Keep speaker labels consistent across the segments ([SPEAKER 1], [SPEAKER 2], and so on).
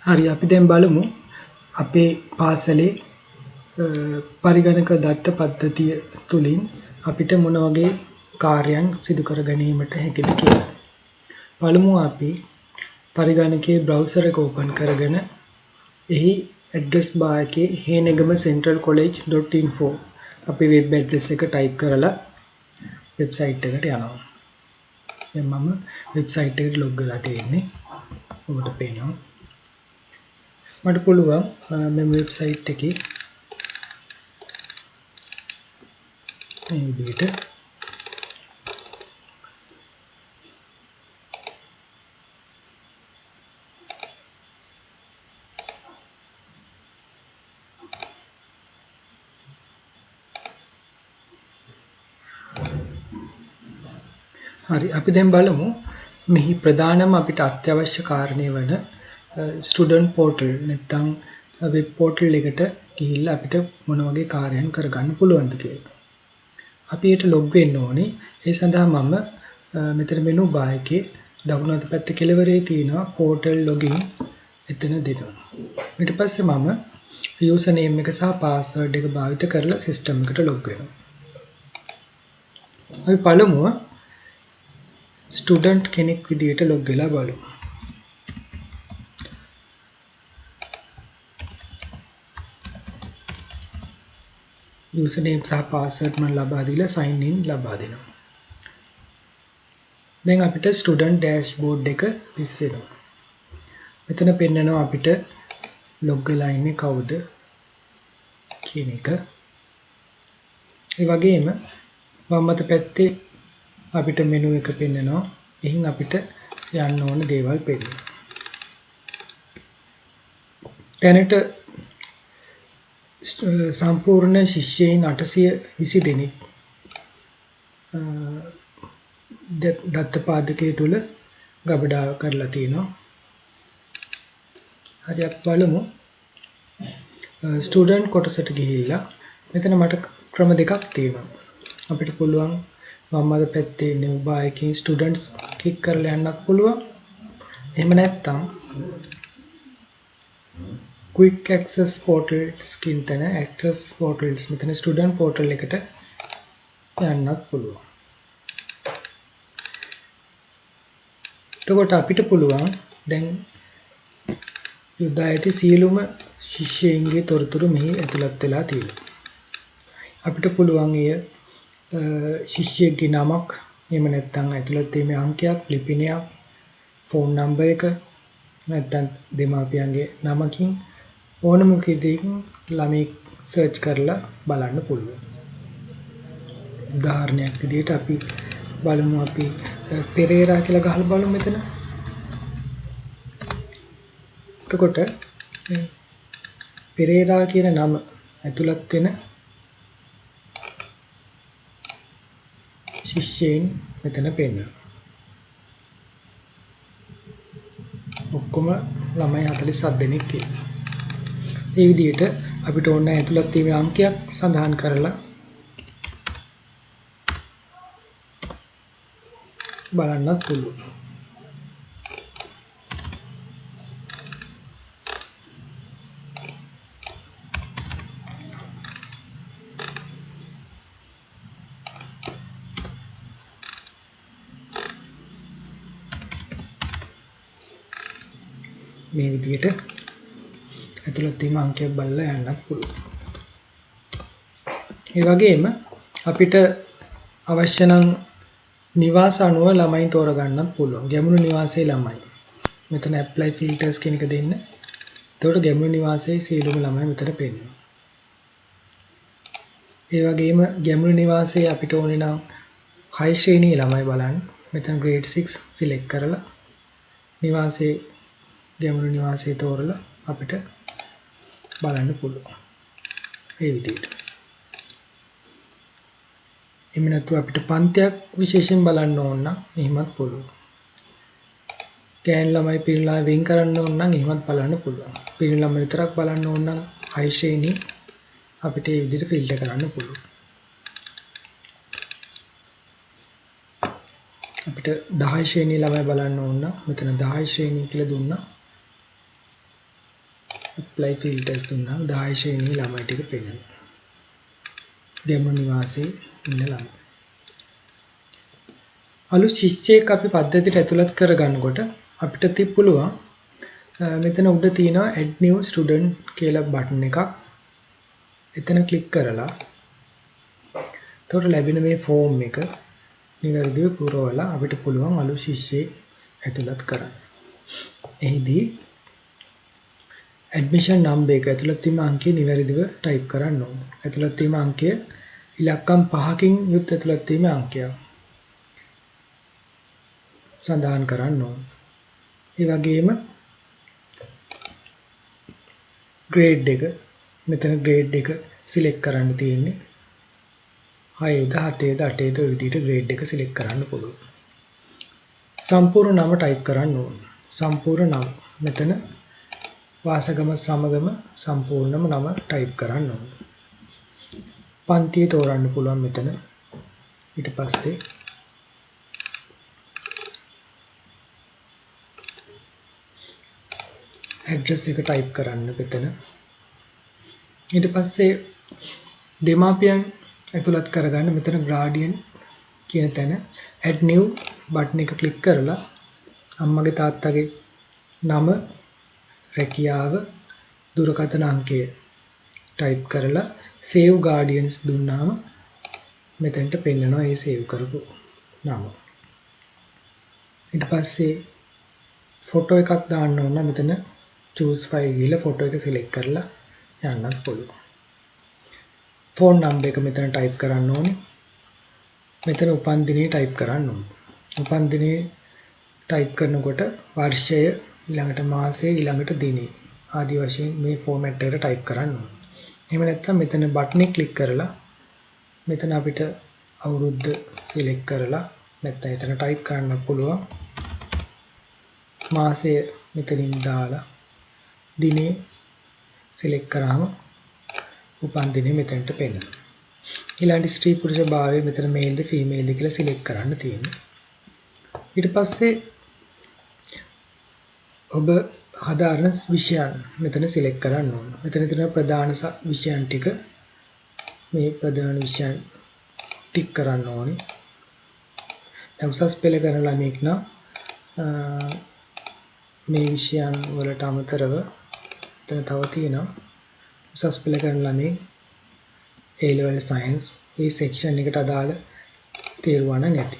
[SPEAKER 1] හරි අපි දැන් බලමු අපේ පාසලේ පරිගණක දත්ත පද්ධතිය තුළින් අපිට මොන වගේ කාර්යයන් සිදු කර ගැනීමට හැකිද කියලා. පළමුව අපි පරිගණකයේ බ්‍රවුසර් එක ඕපන් කරගෙන එහි ඇඩ්‍රස් බාර් එකේ හේනගම centralcollege.info අපේ වෙබ් ඇඩ්‍රස් එක ටයිප් කරලා වෙබ්සයිට් එකට යනවා. දැන් මම වෙබ්සයිට් එකට ලොග් වෙලා තියෙන්නේ. ඔබට පේනවා. මට පුළුවන් මේ වෙබ්සයිට් එකේ මේ විදිහට හරි අපි දැන් බලමු මෙහි ප්‍රධානම අපිට අත්‍යවශ්‍ය කාරණේ වන ස්ටුඩන්ට් පෝර්ටල් නැත්නම් වෙබ් පෝර්ටල් එකට ගිහිල්ලා අපිට මොන වගේ කාර්යයන් කරගන්න පුළුවන්ද කියලා. අපි ඒට ලොග් වෙන්න ඕනේ. ඒ සඳහා මම මෙතන මෙනු බාර් එකේ දකුණු අත පැත්තේ කෙළවරේ තියෙනවා පෝර්ටල් ලොගින් එතන දෙනවා. ඊට පස්සේ මම යූසර් නේම් එක සහ පාස්වර්ඩ් එක භාවිත කරලා සිස්ටම් එකට ලොග් වෙනවා. අපි පළමුව ස්ටුඩන්ට් කෙනෙක් විදිහට ලොග් වෙලා බලමු. යූසර් නේම් සහ පාස්වර්ඩ් මම ලබා දීලා සයින් ඉන් ලබා දෙනවා. දැන් අපිට ස්ටුඩන්ට් ඩෑෂ්බෝඩ් එක දිස්සෙනවා. මෙතන පෙන්නනවා අපිට ලොග් වෙලා ඉන්නේ කවුද කියන එක. ඒ වගේම වම් අත පැත්තේ අපිට මෙනු එක පෙන්නනවා. එහින් අපිට යන්න ඕන දේවල් පෙන්නනවා. දැනට සම්පූර්ණ ශිෂ්‍යයින් 820 දෙනෙක් දත්ත පාදකයේ තුල ගබඩා කරලා තිනවා. හරි අපි බලමු ස්ටුඩන්ට් කොටසට ගිහිල්ලා මෙතන මට ක්‍රම දෙකක් තියෙනවා. අපිට පුළුවන් වම් අත පැත්තේ new bar එකේ ස්ටුඩන්ට්ස් ක්ලික් කරලා යන්නත් පුළුවන්. එහෙම නැත්නම් quick access portals කියන තැන access portals මෙතන ස්ටුඩන්ට් පෝර්ටල් එකට යන්නත් පුළුවන්. එතකොට අපිට පුළුවන් දැන් යොදා ඇති සියලුම ශිෂ්‍යයින්ගේ තොරතුරු මෙහි ඇතුළත් වෙලා තියෙනවා. අපිට පුළුවන් එය ශිෂ්‍යයෙක්ගේ නමක් එහෙම නැත්නම් ඇතුළත් වීමේ අංකයක්, ලිපිනයක්, ෆෝන් නම්බර් එක නැත්නම් දෙමාපියන්ගේ නමකින් ඕනම කෙනෙක්ගෙන් ළමෙක් සර්ච් කරලා බලන්න පුළුවන්. උදාහරණයක් විදිහට අපි බලමු අපි පෙරේරා කියලා ගහලා බලමු මෙතන. එතකොට පෙරේරා කියන නම ඇතුළත් වෙන ශිෂ්‍යයින් මෙතන පෙන්වනවා. ඔක්කොම ළමයි 47 දෙනෙක් ඉන්නවා. මේ විදිහට අපිට ඕන ඇතුළත් වීමේ අංකයක් සඳහන් කරලා බලන්නත් පුළුවන්. මේ විදිහට ඇතුළත් වීම අංකයක් බලලා යන්නත් පුළුවන්. ඒ වගේම අපිට අවශ්‍ය නම් නිවාස අනුව ළමයි තෝරගන්නත් පුළුවන්. ගැමුණු නිවාසයේ ළමයි. මෙතන apply filters කියන එක දෙන්න. එතකොට ගැමුණු නිවාසයේ සියලුම ළමයි මෙතන පෙන්නනවා. ඒ වගේම ගැමුණු නිවාසයේ අපිට ඕනේ නම් 6 ශ්‍රේණියේ ළමයි බලන්න. මෙතන grade 6 select කරලා නිවාසයේ ගැමුණු නිවාසයේ තෝරලා අපිට බලන්න පුළුවන්. මේ විදිහට. එහෙම නැත්නම් අපිට පන්තියක් විශේෂයෙන් බලන්න ඕන නම් එහෙමත් පුළුවන්. ගෑනු ළමයි පිරිමි ළමයි වෙන් කරන්න ඕන නම් එහෙමත් බලන්න පුළුවන්. පිරිමි ළමයි විතරක් බලන්න ඕන නම් 6 ශ්‍රේණි අපිට මේ විදිහට ෆිල්ටර් කරන්න පුළුවන්. අපිට 10 ශ්‍රේණිය ළමයි බලන්න ඕන නම් මෙතන 10 ශ්‍රේණිය කියලා දුන්නා. apply filters දුන්නාම 10 ශ්‍රේණියේ ළමයි ටික පෙන්නනවා. දෙමු නිවාසයේ ඉන්න ළමයි. අලුත් ශිෂ්‍යයෙක් අපි පද්ධතියට ඇතුළත් කරගන්නකොට අපිට පුළුවන් මෙතන උඩ තියෙනවා add new student කියලා බටන් එකක්. එතන ක්ලික් කරලා එතකොට ලැබෙන මේ ෆෝම් එක නිවැරදිව පුරවලා අපිට පුළුවන් අලුත් ශිෂ්‍යයෙක් ඇතුළත් කරන්න. එහිදී ඇඩ්මිෂන් නම්බර් එක ඇතුළත් තියෙන අංකය නිවැරදිව ටයිප් කරන්න ඕන. ඇතුළත් තියෙන අංකය ඉලක්කම් 5කින් යුත් ඇතුළත් තියෙන අංකයක්. සඳහන් කරන්න ඕන. ඒ වගේම ග්‍රේඩ් එක මෙතන ග්‍රේඩ් එක සිලෙක්ට් කරන්න තියෙන්නේ. 6ද 7ද 8ද ඔය විදිහට ග්‍රේඩ් එක සිලෙක්ට් කරන්න පුළුවන්. සම්පූර්ණ නම ටයිප් කරන්න ඕන. සම්පූර්ණ නම මෙතන වාසගම සමගම සම්පූර්ණම නම ටයිප් කරන්න ඕන. පන්තිය තෝරන්න පුළුවන් මෙතන. ඊට පස්සේ ඇඩ්‍රස් එක ටයිප් කරන්න මෙතන. ඊට පස්සේ දෙමාපියන් ඇතුළත් කරගන්න මෙතන ග්‍රාඩියන් කියන තැන add new බටන් එක ක්ලික් කරලා අම්මගේ තාත්තගේ නම රැකියාව දුරකථන අංකය ටයිප් කරලා save guardians දුන්නාම මෙතනට පෙන්නනවා ඒ සේව් කරපු නම. ඊට පස්සේ ෆොටෝ එකක් දාන්න ඕන මෙතන choose file ගිහලා ෆොටෝ එක සිලෙක්ට් කරලා යන්නත් පුළුවන්. ෆෝන් නම්බර් එක මෙතන ටයිප් කරන්න ඕනේ. මෙතන උපන් දිනේ ටයිප් කරන්න ඕනේ. උපන් දිනේ ටයිප් කරනකොට වර්ෂය ඊළඟට මාසය ඊළඟට දිනේ ආදී වශයෙන් මේ ෆෝමැට් එකට ටයිප් කරන්න ඕනේ. එහෙම නැත්නම් මෙතන බටන් එක ක්ලික් කරලා මෙතන අපිට අවුරුද්ද සිලෙක්ට් කරලා නැත්නම් එතන ටයිප් කරන්න පුළුවන්. මාසය මෙතනින් දාලා දිනේ සිලෙක්ට් කරාම උපන් දිනේ මෙතනට පෙන්නනවා. ඊළඟ ස්ත්‍රී පුරුෂ භාවය මෙතන මේල්ද ෆීමේල්ද කියලා සිලෙක්ට් කරන්න තියෙනවා. ඊට පස්සේ ඔබ හදාරන විෂයන් මෙතන සිලෙක්ට් කරන්න ඕන. මෙතන තියෙන ප්‍රධාන විෂයන් ටික මේ ප්‍රධාන විෂයන් ටික් කරන්න ඕනේ. දැන් උසස් පෙළ කරන ළමෙක් නම් මේ විෂයන් වලට අමතරව එතන තව තියෙනවා උසස් පෙළ කරන ළමෙක් A level science A section එකට අදාළ තේරුවා නම් ඇති.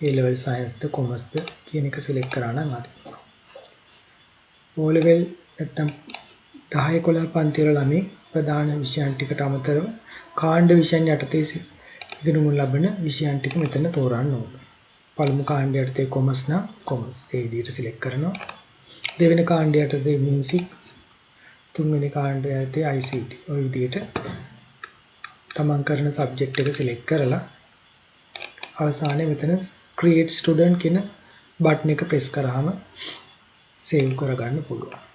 [SPEAKER 1] A level science the commerce ද කියන එක සිලෙක්ට් කරා නම් හරි. O level නැත්නම් 10 11 පන්ති වල ළමයි ප්‍රධාන විෂයන් ටිකට අමතරව කාණ්ඩ විෂයන් යටතේ ඉගෙනුම ලබන විෂයන් ටික මෙතන තෝරන්න ඕන. පළමු කාණ්ඩ යටතේ commerce නම් commerce ඒ විදිහට සිලෙක්ට් කරනවා. දෙවෙනි කාණ්ඩ යටතේ music, තුන්වෙනි කාණ්ඩ යටතේ ICT ඔය විදිහට තමන් කරන සබ්ජෙක්ට් එක සිලෙක්ට් කරලා අවසානයේ මෙතන create student කියන බටන් එක ප්‍රෙස් කරාම සේව් කරගන්න පුළුවන්.